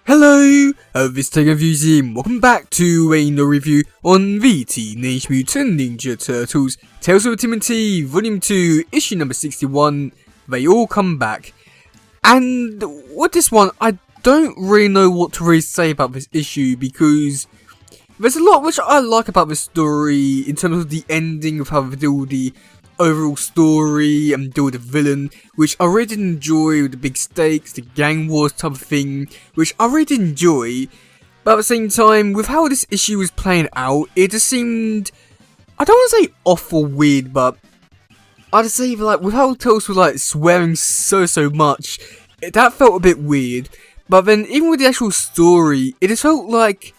Hello, this is teddygaming. Welcome back to another review on the Teenage Mutant Ninja Turtles Tales of TMNT Volume 2, issue number 61, They All Come Back. And with this one, I don't really know what to really say about this issue because there's a lot which I like about this story in terms of the ending of how they deal with the overall story and deal with the villain, which I really did enjoy with the big stakes, the gang wars type of thing, which I really did enjoy. But at the same time, with how this issue was playing out, it just seemed, I don't want to say off or weird, but I'd just say like with how Turtles were like swearing so much, that felt a bit weird. But then even with the actual story, it just felt like,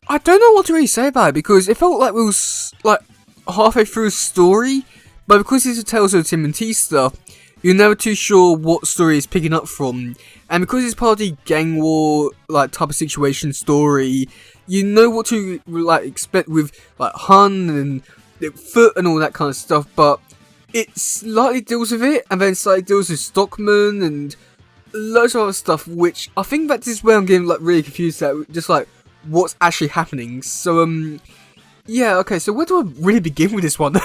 I don't know what to really say about it, because it felt like we was like halfway through a story. But because it's a Tales of TMNT stuff, you're never too sure what story it's picking up from. And because it's part of the gang war like type of situation story, you know what to like expect with like Hun and the Foot and all that kind of stuff. But it slightly deals with it, and then slightly deals with Stockman and loads of other stuff, which I think that is where I'm getting like really confused at, just like what's actually happening. So yeah, okay, so where do I really begin with this one?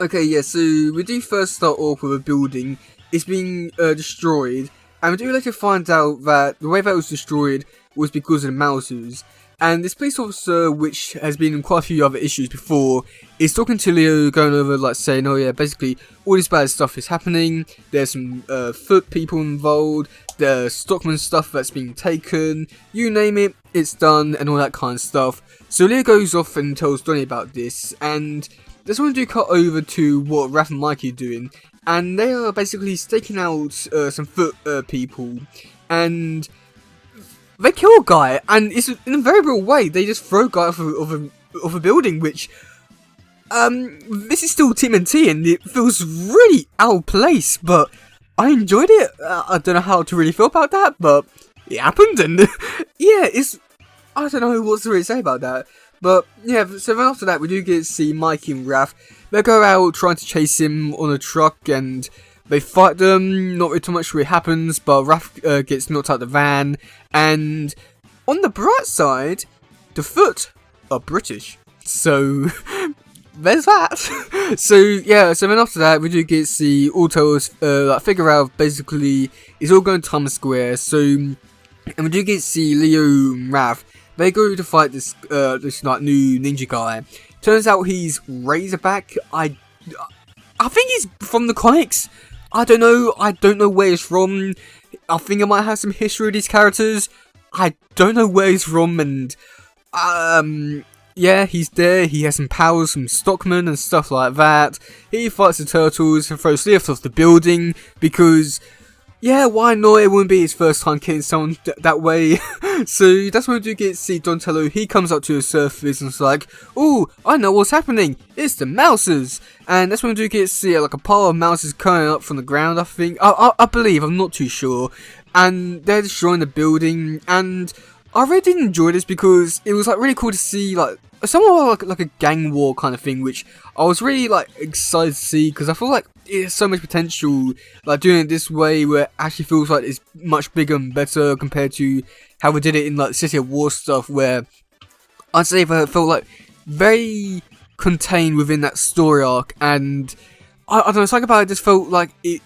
Okay, yeah, so we do first start off with a building. It's being destroyed, and we do later find out that the way that it was destroyed was because of the Mousers. And this police officer, which has been in quite a few other issues before, is talking to Leo, going over, like, saying, oh yeah, basically, all this bad stuff is happening, there's some Foot people involved, there's Stockman stuff that's being taken, you name it, it's done, and all that kind of stuff. So Leo goes off and tells Donnie about this, and this one do cut over to what Raph and Mikey are doing, and they are basically staking out some Foot people, and they kill a guy, and it's in a very real way. They just throw a guy off a building, which this is still TMNT, and it feels really out of place, but I enjoyed it. I don't know how to really feel about that, but it happened, and yeah, I don't know what to really say about that. But yeah, so then after that we do get to see Mikey and Raph. They go out trying to chase him on a truck, and they fight them. Not really too much really happens, but Raph gets knocked out the van. And on the bright side, the Foot are British, so there's that. So yeah, so then after that we do get to see all Turtles like figure out basically it's all going to Times Square. So and we do get to see Leo and Raph. They go to fight this like new ninja guy. Turns out he's Razorback. I think he's from the comics. I don't know where he's from. I think I might have some history of these characters. I don't know where he's from, and yeah, he's there. He has some powers from Stockman and stuff like that. He fights the Turtles and throws Leo off the building because, yeah, why not? It wouldn't be his first time killing someone that way. So that's when we do get to see Donatello. He comes up to the surface and is like, oh, I know what's happening. It's the Mousers. And that's when we do get to see like a pile of Mousers coming up from the ground, I think. I believe, I'm not too sure. And they're destroying the building. And I really did enjoy this because it was like really cool to see like somewhat like a gang war kind of thing, which I was really like excited to see because I feel like there's so much potential like doing it this way where it actually feels like it's much bigger and better compared to how we did it in like City of War stuff, where I'd say it felt like very contained within that story arc. And I don't know, something about it just felt like it.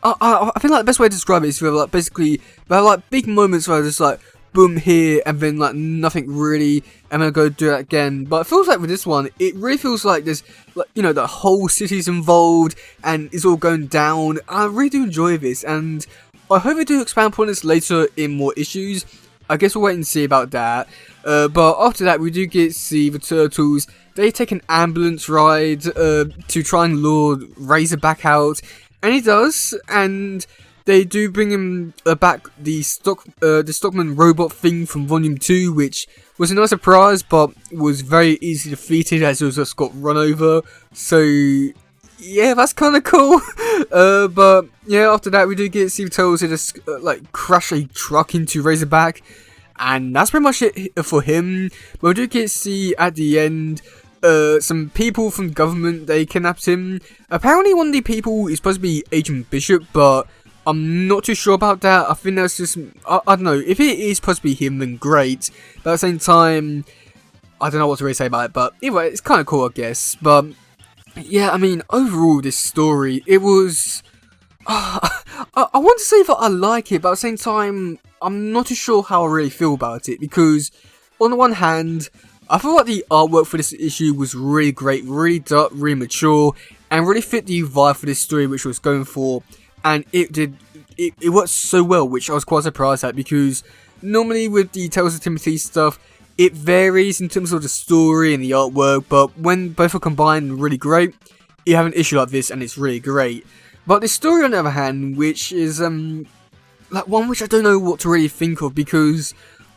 I think like the best way to describe it is like basically there are like big moments where it's like boom here and then like nothing really, and then go do that again. But it feels like with this one, it really feels like there's like, you know, the whole city's involved and it's all going down. I really do enjoy this, and I hope they do expand upon this later in more issues. I guess we'll wait and see about that. But after that, we do get to see the Turtles. They take an ambulance ride to try and lure Razorback out, and he does, and they do bring him back the Stockman robot thing from Volume 2, which was a nice surprise, but was very easily defeated as it was just got run over. So yeah, that's kind of cool. But yeah, after that we do get to see Turtles just like crash a truck into Razorback, and that's pretty much it for him. But we do get to see at the end some people from government. They kidnapped him. Apparently one of the people is supposed to be Agent Bishop, but I'm not too sure about that. I think that's just, I don't know, if it is supposed to be him, then great, but at the same time, I don't know what to really say about it, but anyway, it's kind of cool, I guess. But yeah, I mean, overall, this story, it was, I want to say that I like it, but at the same time, I'm not too sure how I really feel about it, because on the one hand, I feel like the artwork for this issue was really great, really dark, really mature, and really fit the vibe for this story which I was going for, and it worked so well, which I was quite surprised at, because normally with the Tales of Timothy stuff, it varies in terms of the story and the artwork, but when both are combined really great, you have an issue like this and it's really great. But the story on the other hand, which is like one which I don't know what to really think of, because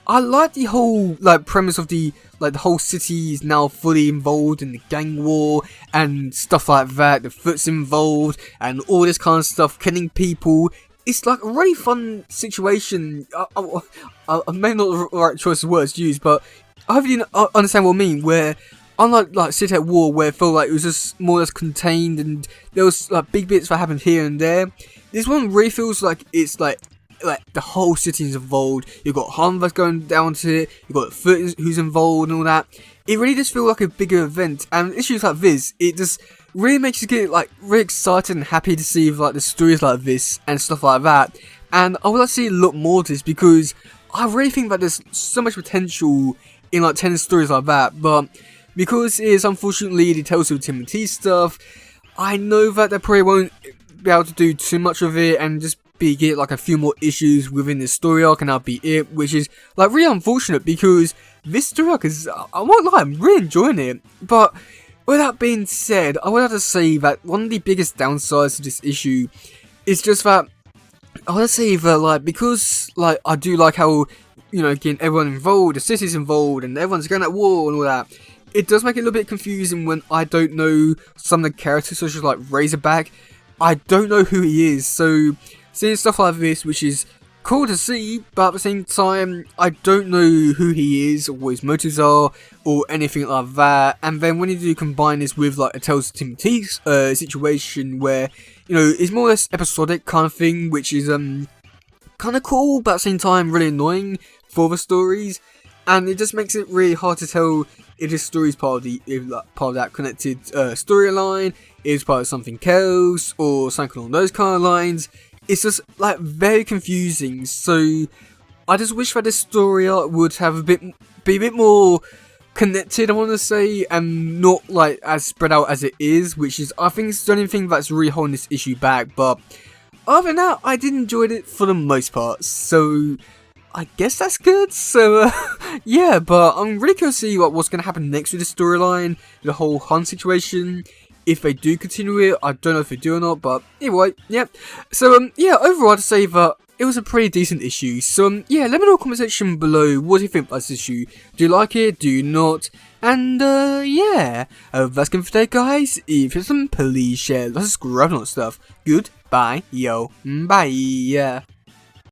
I like the whole like premise of the whole city is now fully involved in the gang war and stuff like that. The Foot's involved and all this kind of stuff, killing people. It's like a really fun situation. I may not the right choice of words used, but I hope you understand what I mean. Where unlike like City at War, where it felt like it was just more or less contained and there was like big bits that happened here and there, this one really feels like it's like the whole city is involved. You've got Harm that's going down to it. You've got the Foot who's involved and all that. It really does feel like a bigger event. And issues like this, it just really makes you get like really excited and happy to see like the stories like this and stuff like that. And I would like to see a lot more of this, because I really think that there's so much potential in like 10 stories like that. But because it is unfortunately the Tales of Timothy stuff, I know that they probably won't be able to do too much of it and just get like a few more issues within the story arc and that'll be it, which is like really unfortunate, because this story arc is, I won't lie, I'm really enjoying it. But with that being said, I would have to say that one of the biggest downsides to this issue is just that I would say that like, because like I do like how, you know, again, everyone involved, the city's involved and everyone's going at war and all that, it does make it a little bit confusing when I don't know some of the characters, such as like Razorback. I don't know who he is, so seeing stuff like this, which is cool to see, but at the same time, I don't know who he is, or what his motives are, or anything like that. And then when you do combine this with like a Tales of Timothy situation, where, you know, it's more or less episodic kind of thing, which is kind of cool, but at the same time really annoying for the stories, and it just makes it really hard to tell if this story is part of the part of that connected storyline, is part of something else, or something along those kind of lines. It's just like very confusing. So I just wish that this story arc would have be a bit more connected, I want to say, and not like as spread out as it is, which is, I think, it's the only thing that's really holding this issue back. But other than that, I did enjoy it for the most part, so I guess that's good. So yeah, but I'm really curious to see what's going to happen next with the storyline, the whole Hun situation. If they do continue it, I don't know if they do or not, but anyway, yeah. So yeah, overall I'd say that it was a pretty decent issue. So yeah, let me know in the comment section below, what do you think about this issue? Do you like it? Do you not? And yeah, that's going for today, guys. If you have some, please share, subscribe and all that stuff. Goodbye, yo, bye.